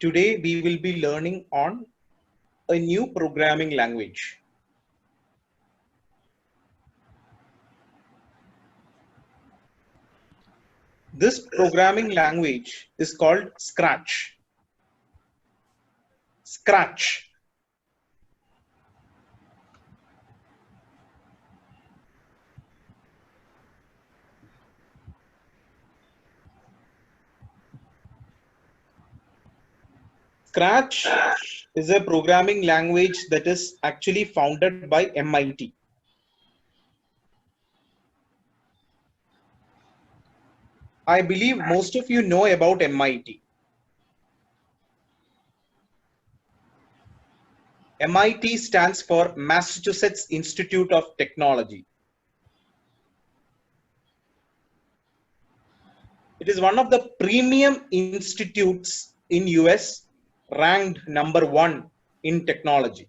Today we will be learning on a new programming language. This programming language is called Scratch. Scratch. Scratch is a programming language that is actually founded by MIT. I believe most of you know about MIT. MIT stands for Massachusetts Institute of Technology. It is one of the premium institutes in US, ranked number 1 in technology.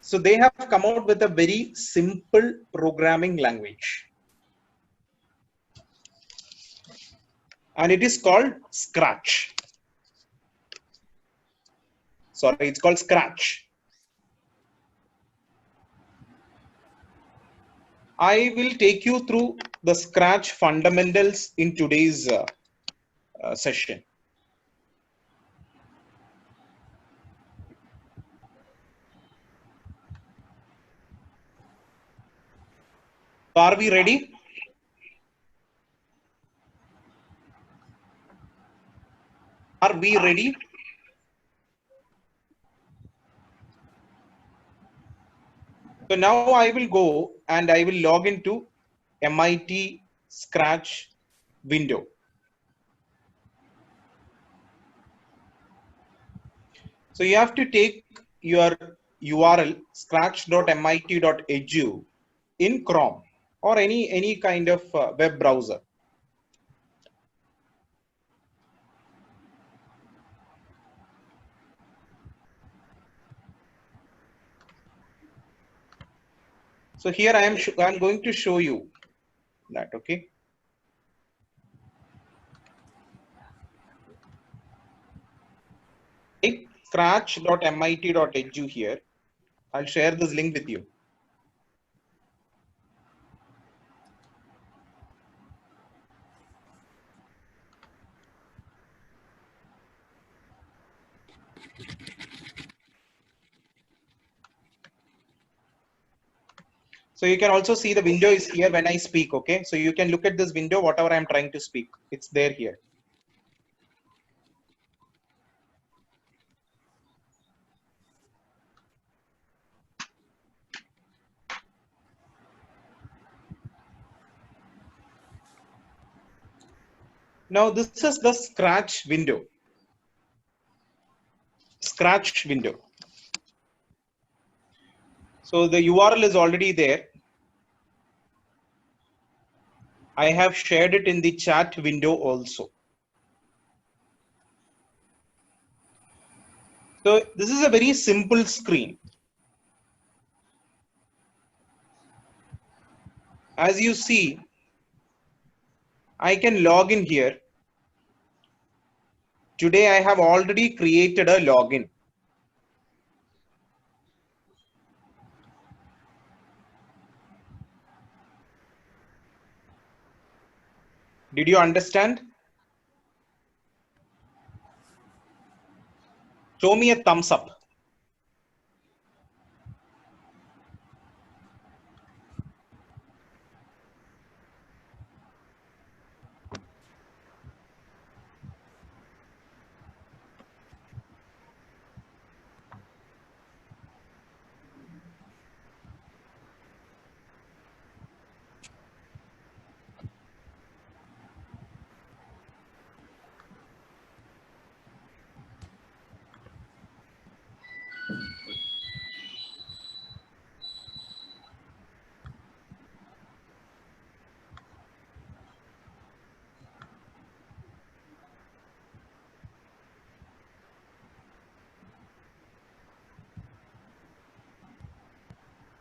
So they have come out with a very simple programming language. And it is called Scratch. Sorry, it's called Scratch. I will take you through the Scratch fundamentals in today's session. Are we ready? Are we ready? So now I will go and I will log into MIT Scratch window. So you have to take your URL scratch.mit.edu in Chrome or any kind of web browser. So here I am going to show you that, okay? Take scratch.mit.edu here. I'll share this link with you. So you can also see the window is here when I speak, okay? So you can look at this window, whatever I'm trying to speak, it's there here. Now this is the Scratch window. Scratch window. So the URL is already there. I have shared it in the chat window also. So this is a very simple screen. As you see, I can log in here. Today I have already created a login. Did you understand? Show me a thumbs up.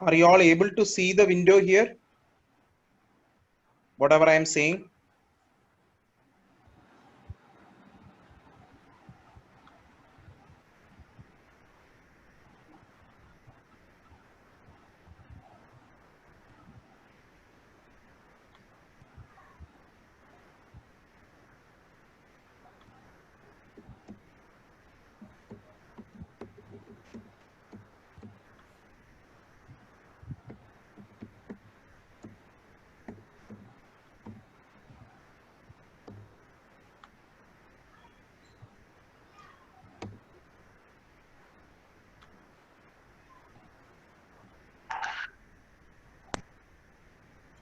Are you all able to see the window here? whatever I am saying?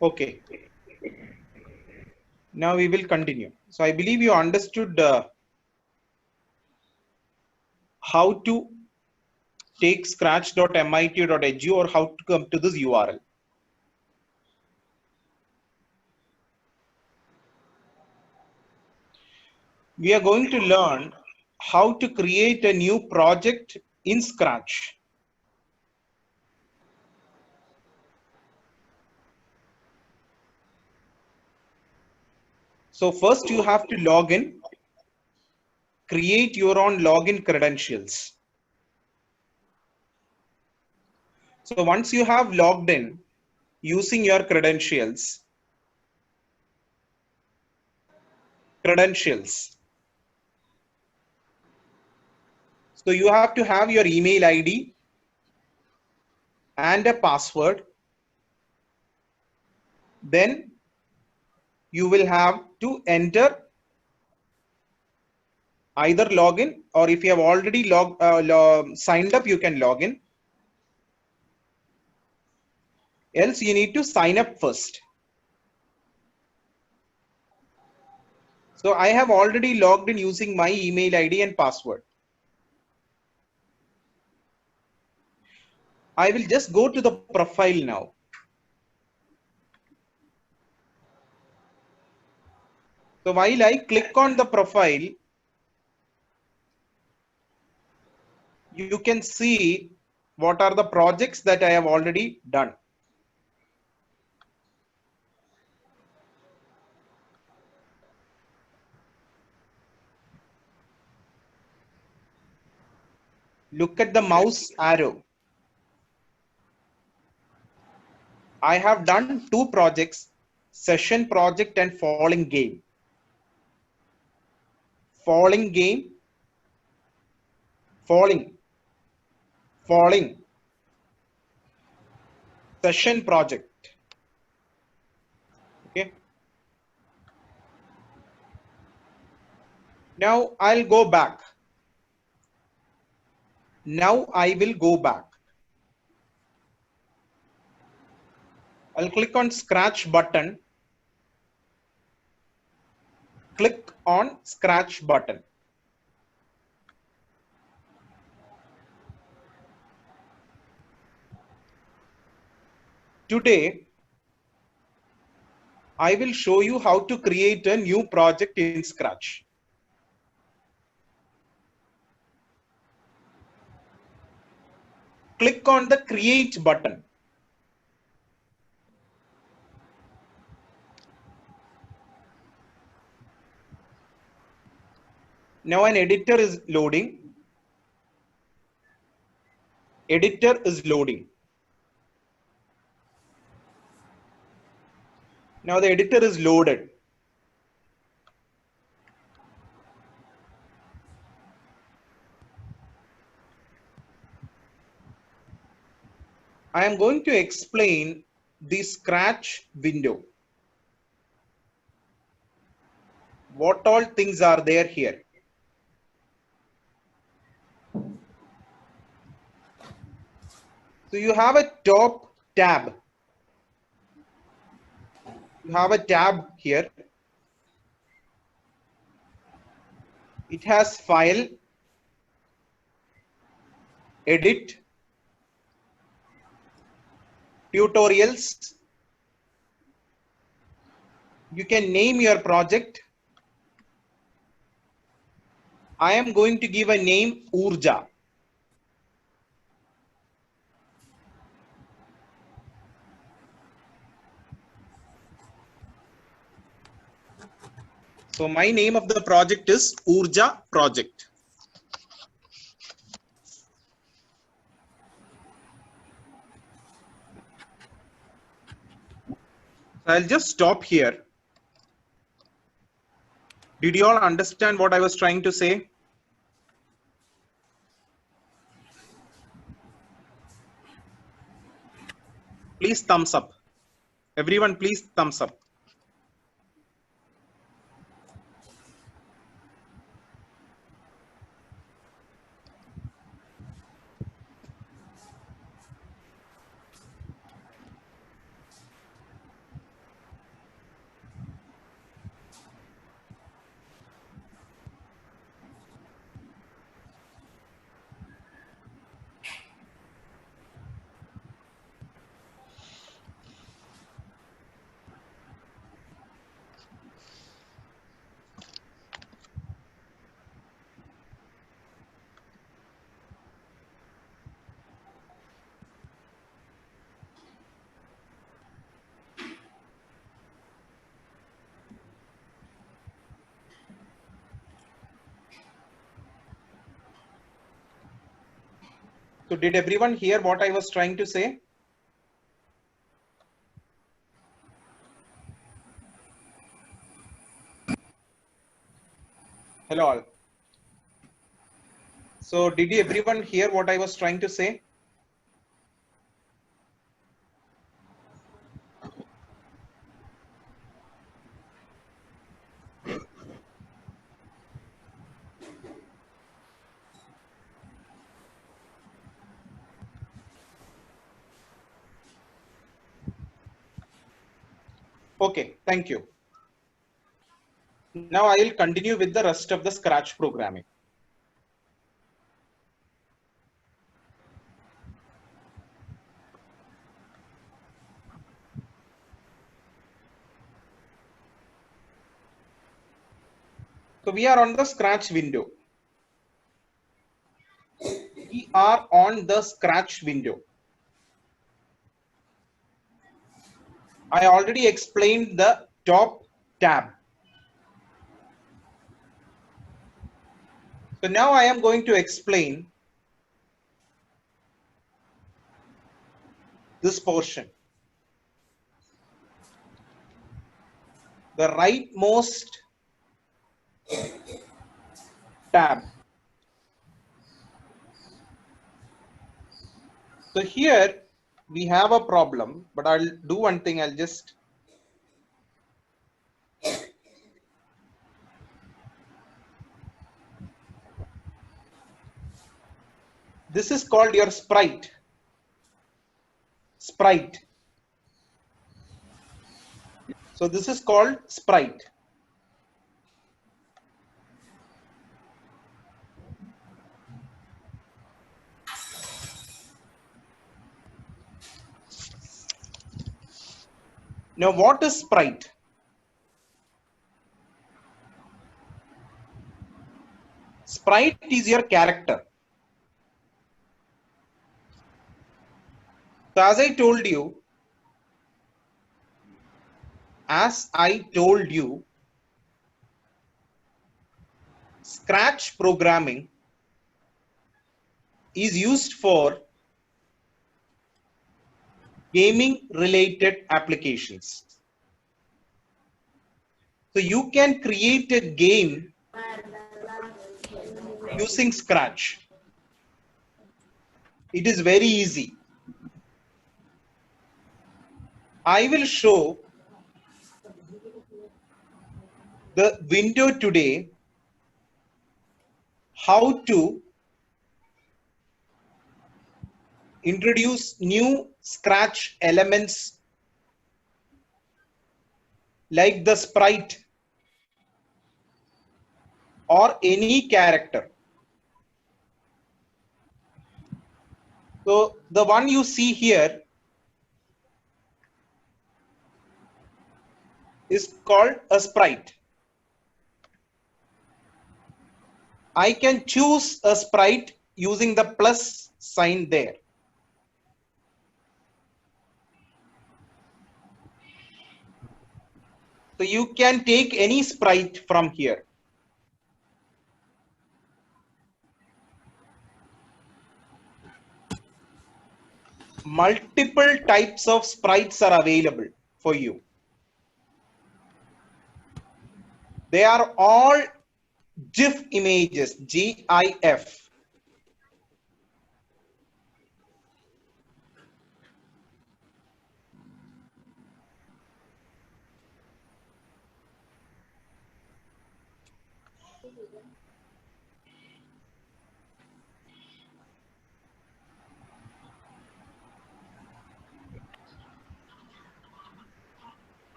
Okay. Now we will continue. So I believe you understood how to take scratch.mit.edu or how to come to this URL. We are going to learn how to create a new project in Scratch. So first you have to log in, create your own login credentials. So once you have logged in using your credentials, so you have to have your email ID and a password. Then you will have to enter either login, or if you have already signed up, you can log in. Else you need to sign up first. So I have already logged in using my email ID and password. I will just go to the profile now. So while I click on the profile, you can see what are the projects that I have already done. Look at the mouse arrow. I have done two projects, session project and falling game. Falling game, falling, session project. Okay. Now I'll go back. Now I will go back. I'll click on Scratch button. Click on Scratch button. Today, I will show you how to create a new project in Scratch. Click on the Create button. Now an editor is loading. Editor is loading. Now the editor is loaded. I am going to explain the Scratch window. What all things are there here? So you have a top tab. You have a tab here. It has file, edit, tutorials. You can name your project. I am going to give a name Urja. So my name of the project is Urja project. So I'll just stop here. Did you all understand what I was trying to say? Please thumbs up. Everyone, please thumbs up. So did everyone hear what I was trying to say? Hello all. So did everyone hear what I was trying to say? Okay, thank you. Now I will continue with the rest of the Scratch programming. So we are on the Scratch window. We are on the Scratch window. I already explained the top tab. So now I am going to explain this portion. The rightmost tab. So here we have a problem, but I'll do one thing. I'll just this is called your sprite. Sprite. So this is called sprite. Now what is sprite? Sprite is your character. So as I told you, Scratch programming is used for gaming related applications. So you can create a game using Scratch. It is very easy. I will show the window today how to introduce new Scratch elements like the sprite or any character. So the one you see here is called a sprite. I can choose a sprite using the plus sign there. So you can take any sprite from here. Multiple types of sprites are available for you. They are all GIF images, GIF.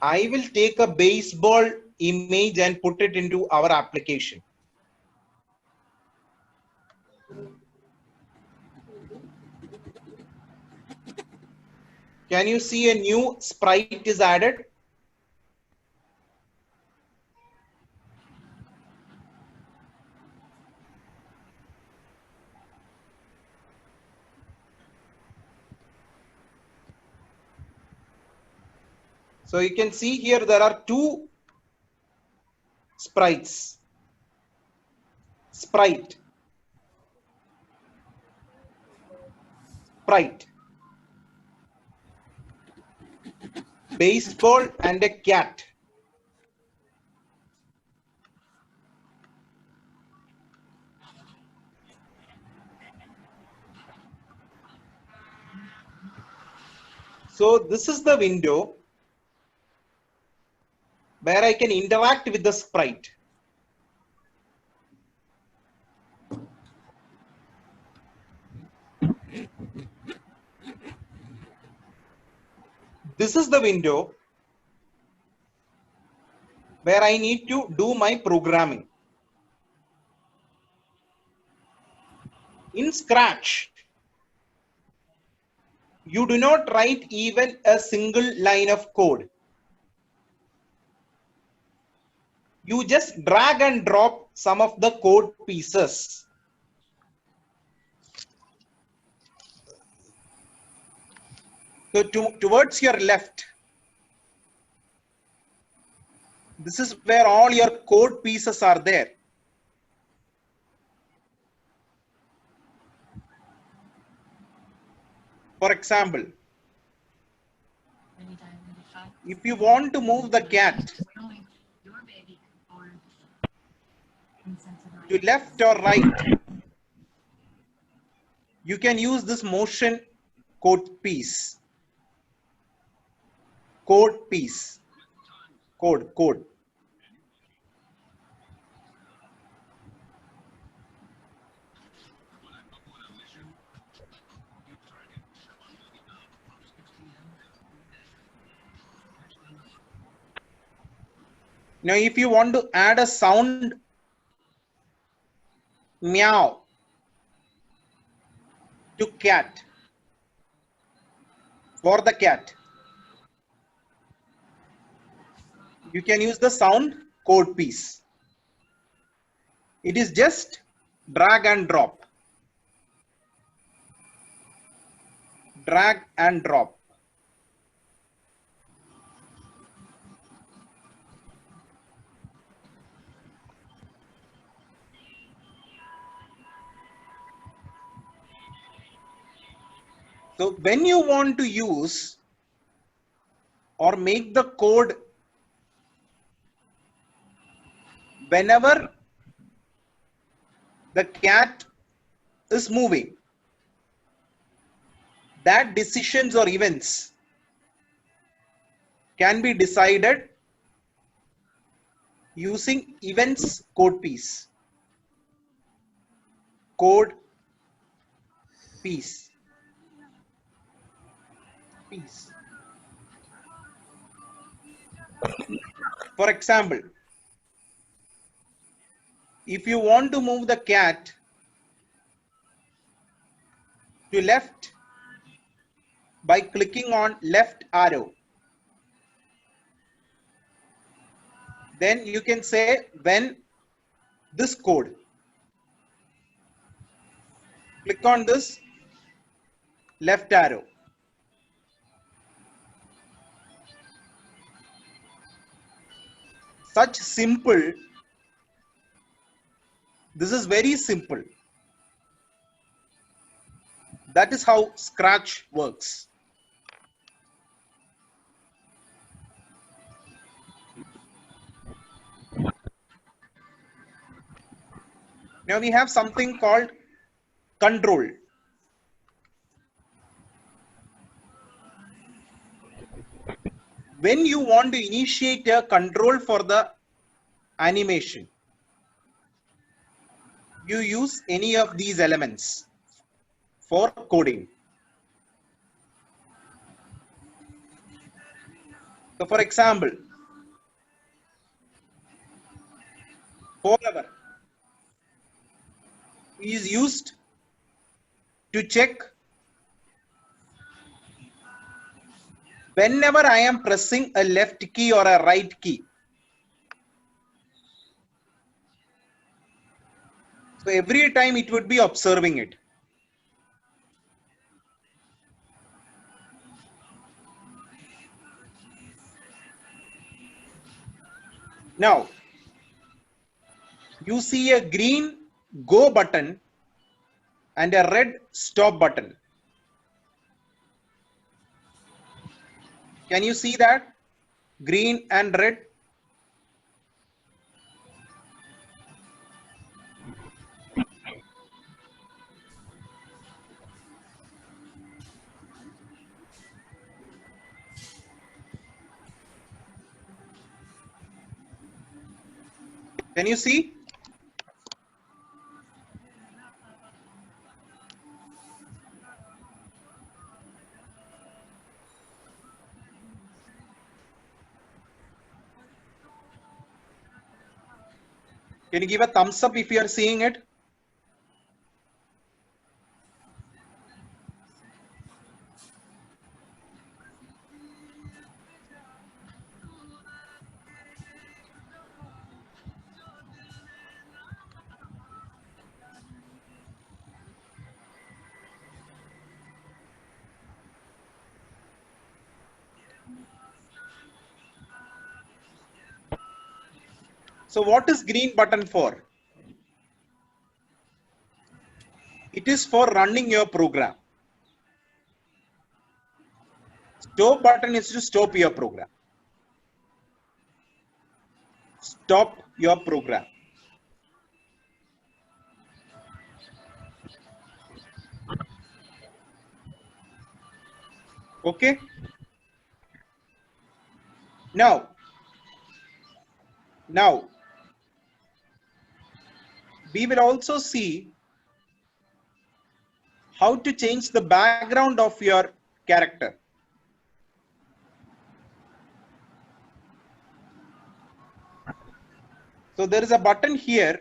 I will take a baseball image and put it into our application. Can you see a new sprite is added? So you can see here there are two sprites. Sprite. Baseball and a cat. So this is the window where I can interact with the sprite. This is the window where I need to do my programming. In Scratch, you do not write even a single line of code. You just drag and drop some of the code pieces. So towards your left, this is where all your code pieces are there. For example, if you want to move the cat to left or right, you can use this motion code piece. Code. Now, if you want to add a sound meow to cat, for the cat, you can use the sound code piece. It is just drag and drop. Drag and drop. So when you want to use or make the code whenever the cat is moving, that decisions or events can be decided using events code piece. Code piece. For example, if you want to move the cat to left by clicking on left arrow, then you can say when this code Click on this left arrow. Such simple. This is very simple. That is how Scratch works. Now we have something called control. When you want to initiate a control for the animation, you use any of these elements for coding. So for example, forever is used to check whenever I am pressing a left key or a right key. So every time it would be observing it. Now, you see a green go button and a red stop button. Can you see that? Green and red. Can you see? Can you give a thumbs up if you are seeing it? So what is green button for? It is for running your program. Stop button is to stop your program. Stop your program. Okay. Now, we will also see how to change the background of your character. So there is a button here.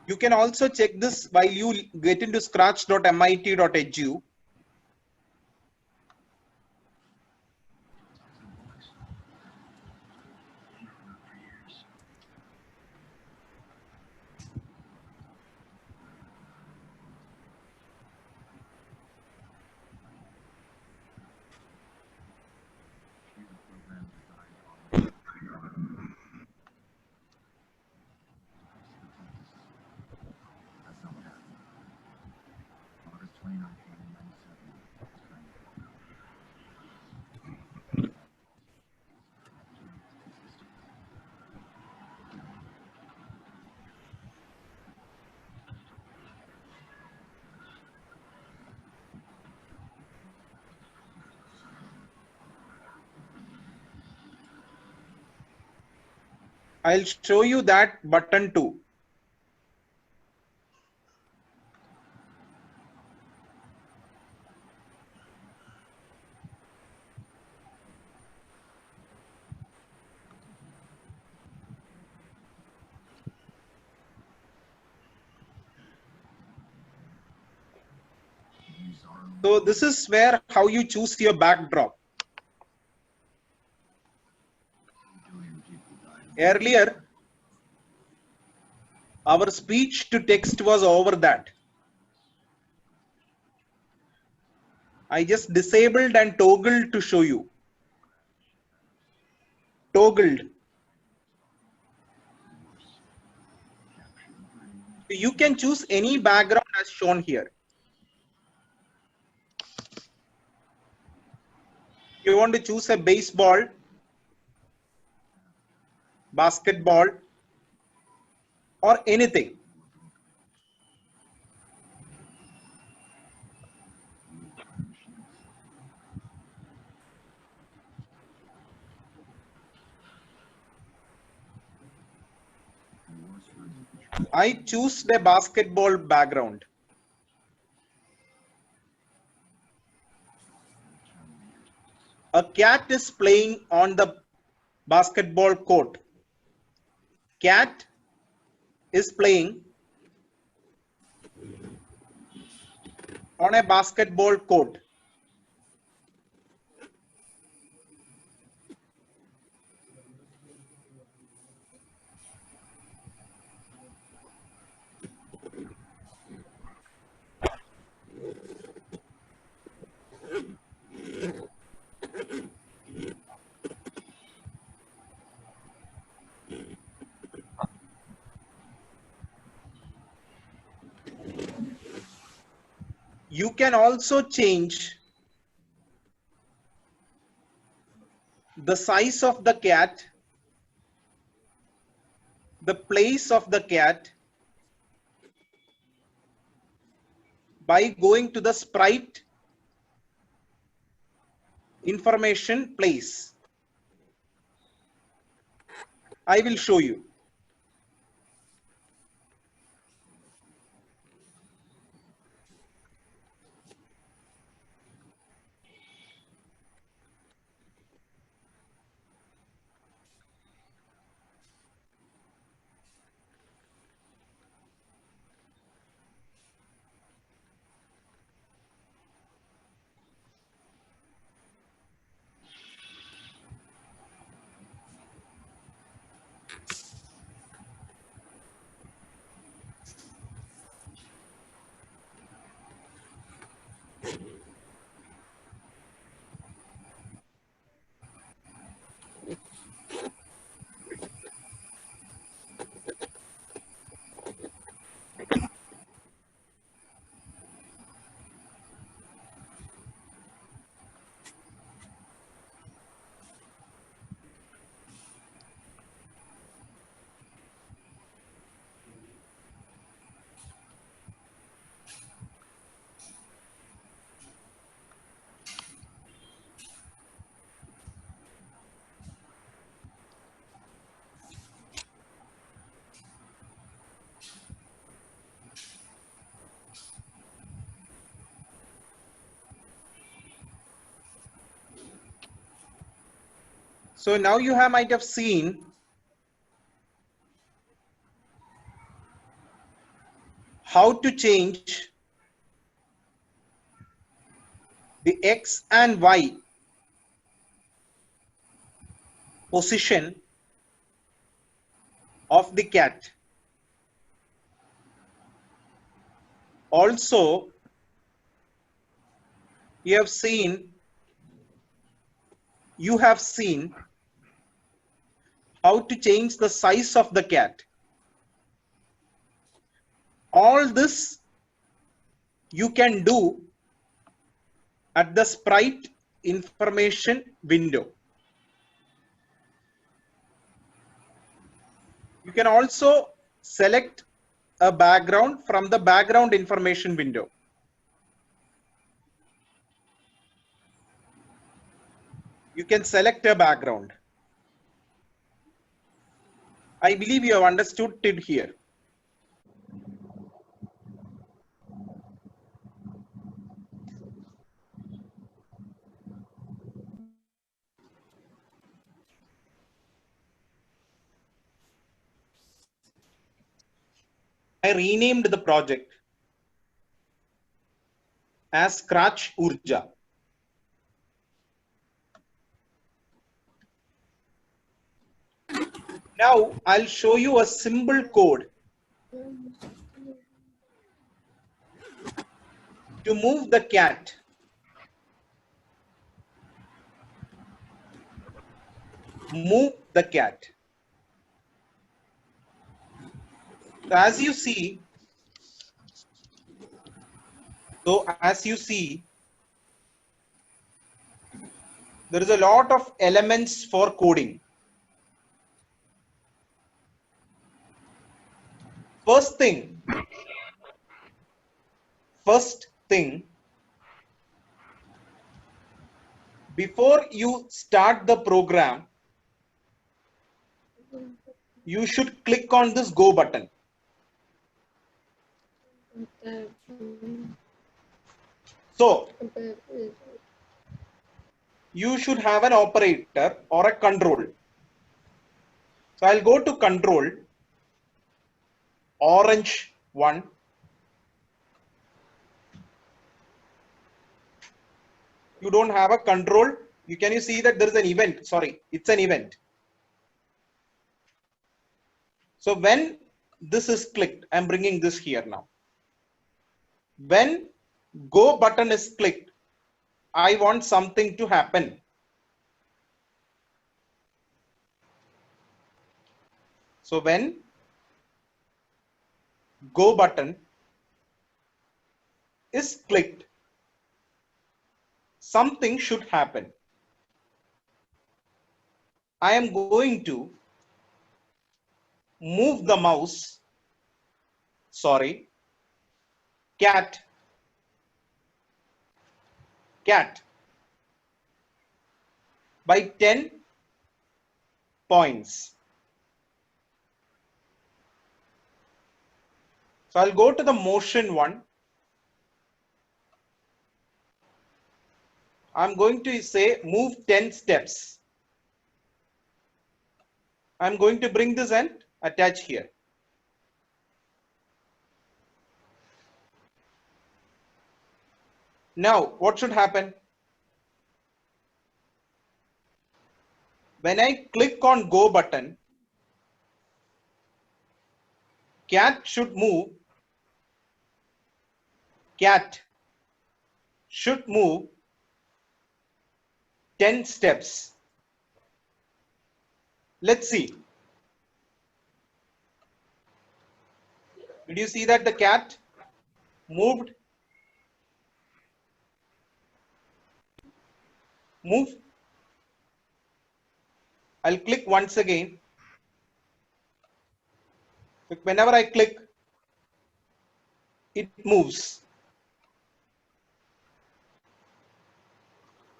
You can also check this while you get into scratch.mit.edu. I'll show you that button too. So this is where how you choose your backdrop. Earlier, Our speech to text was over that. I just disabled and toggled to show you. Toggled. You can choose any background as shown here. You want to choose a baseball, basketball, or anything. I choose the basketball background. A cat is playing on the basketball court. Cat is playing on a basketball court. You can also change the size of the cat, the place of the cat, by going to the sprite information place. I will show you. So now you might have seen how to change the X and Y position of the cat. Also, you have seen how to change the size of the cat. All this you can do at the sprite information window. You can also select a background from the background information window. You can select a background. I believe you have understood it here. I renamed the project as Scratch Urja. Now I'll show you a simple code to move the cat. Move the cat. So as you see, there is a lot of elements for coding. First thing, before you start the program, you should click on this go button. So you should have an operator or a control. So I'll go to control, orange one. You don't have a control. Can you see that there is an event? Sorry, it's an event. So when this is clicked, I'm bringing this here now. When go button is clicked, I want something to happen. So when go button is clicked, something should happen. I am going to move the mouse, cat by 10 points. So I'll go to the motion one. I'm going to say move 10 steps. I'm going to bring this and attach here. Now, what should happen? When I click on go button, cat should move 10 steps. Let's see. Did you see that the cat moved? Move. I'll click once again. Whenever I click, it moves.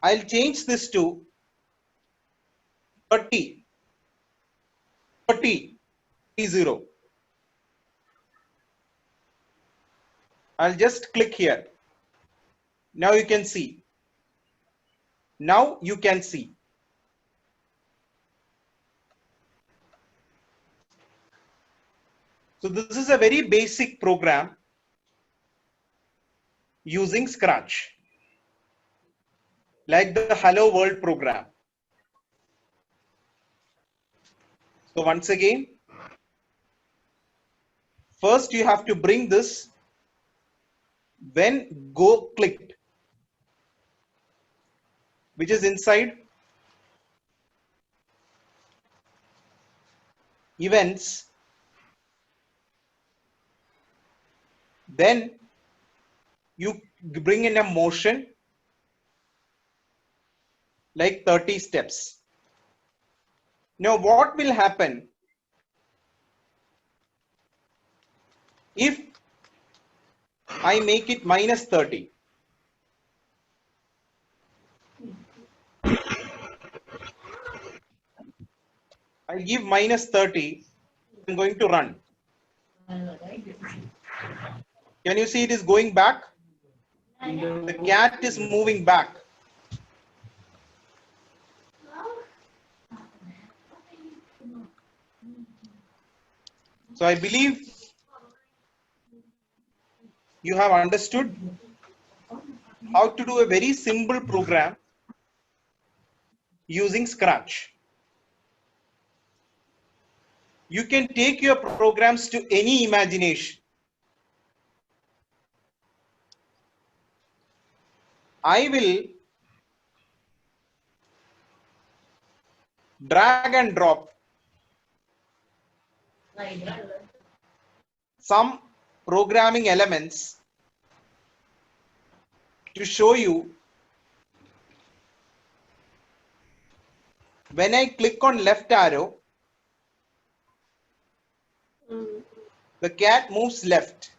I'll change this to 30. I'll just click here. Now you can see. So this is a very basic program using Scratch, like the Hello World program. So once again, first you have to bring this when go clicked, which is inside events. Then you bring in a motion like 30 steps. Now what will happen if I make it minus 30? I'll give minus 30. I'm going to run. Can you see it is going back? The cat is moving back. So I believe you have understood how to do a very simple program using Scratch. You can take your programs to any imagination. I will drag and drop some programming elements to show you. When I click on left arrow, the cat moves left.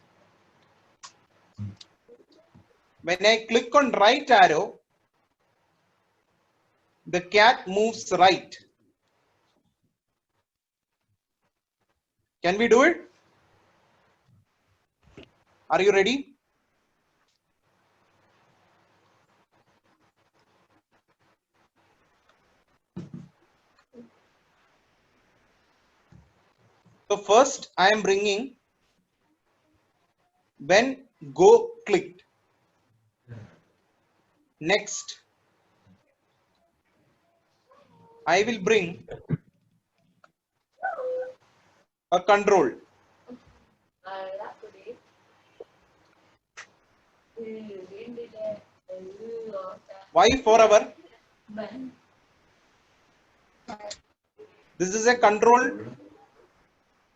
When I click on right arrow, the cat moves right. Can we do it? Are you ready? So first I am bringing when go clicked. Next, I will bring a control. Why forever? This is a control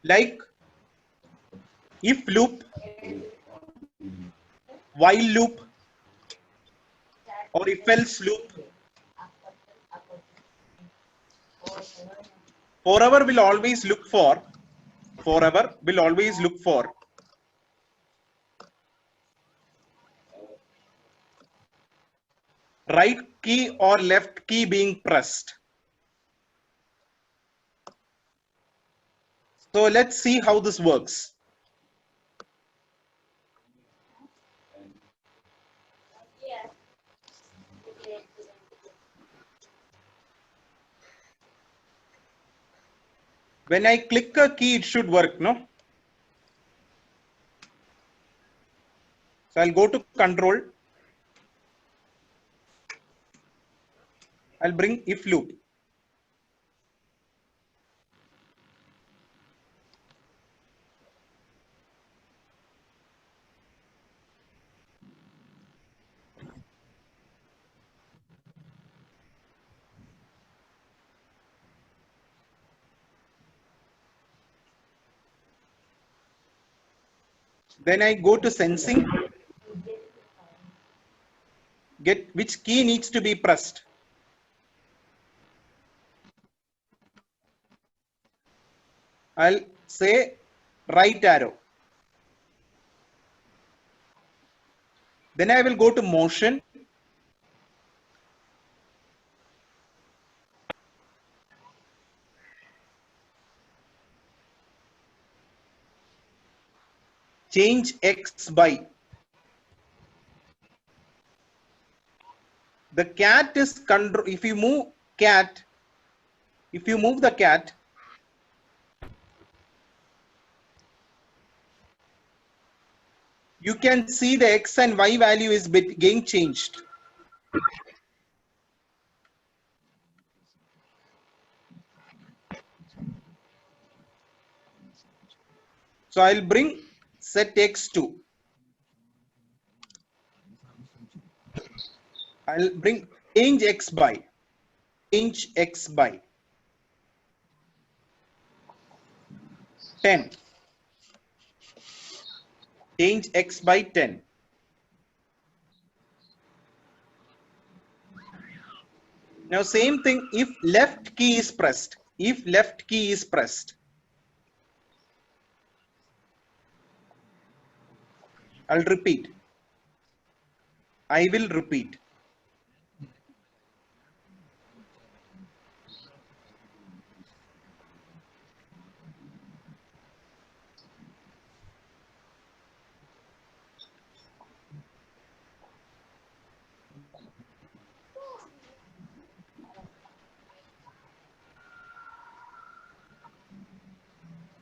like if loop, while loop, or if else loop. Forever will always look for right key or left key being pressed. So let's see how this works. When I click a key, it should work, no? So I'll go to control. I'll bring if loop. Then I go to sensing. Get which key needs to be pressed. I'll say right arrow. Then I will go to motion. Change X by. The cat is control. If you move the cat, you can see the X and Y value is getting changed. So I'll bring set X to. I'll bring change X by. Change X by 10. Change X by 10. Now same thing if left key is pressed. If left key is pressed, I'll repeat. I will repeat.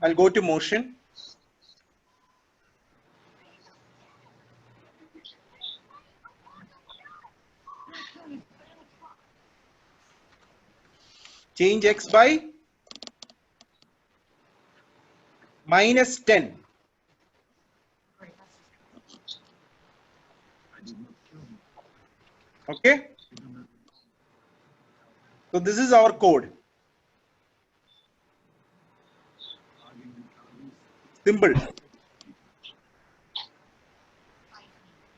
I'll go to motion. Change X by -10. Okay. So this is our code. Simple.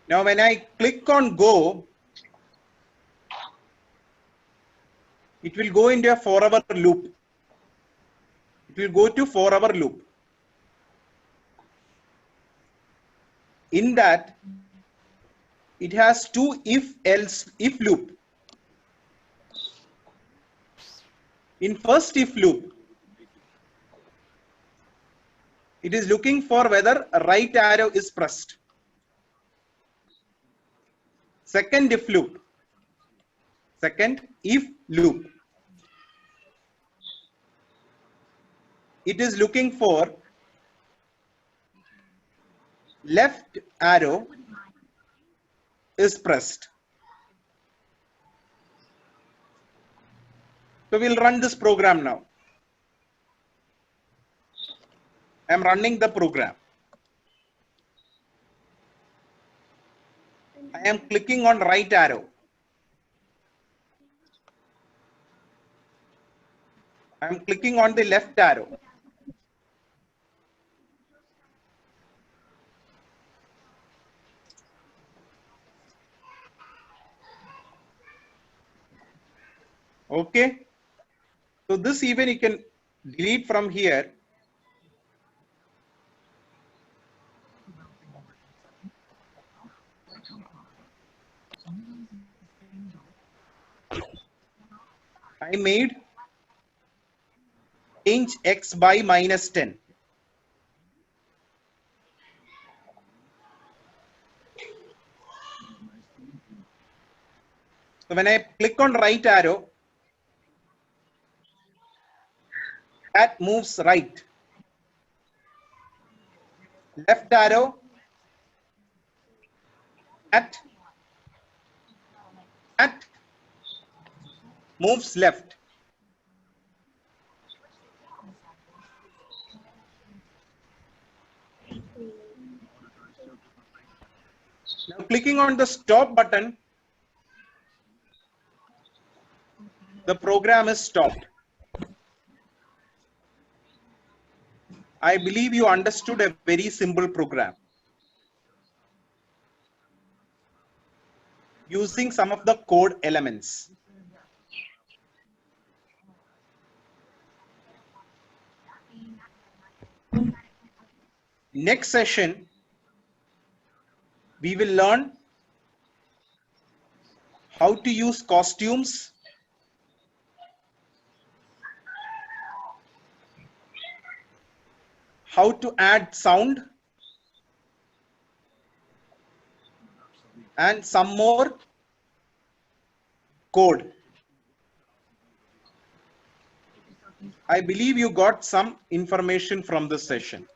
Now when I click on go, it will go into a forever loop. It will go to forever loop. In that, it has two if loop. In first if loop, it is looking for whether a right arrow is pressed. Second if loop, it is looking for left arrow is pressed. So we'll run this program now. I'm running the program. I am clicking on right arrow. I'm clicking on the left arrow. Okay. So this even you can delete from here. I made change x by -10. So when I click on right arrow, that moves right. Left arrow, that moves left. Now clicking on the stop button, the program is stopped. I believe you understood a very simple program using some of the code elements. Next session, we will learn how to use costumes, how to add sound, and some more code. I believe you got some information from this session.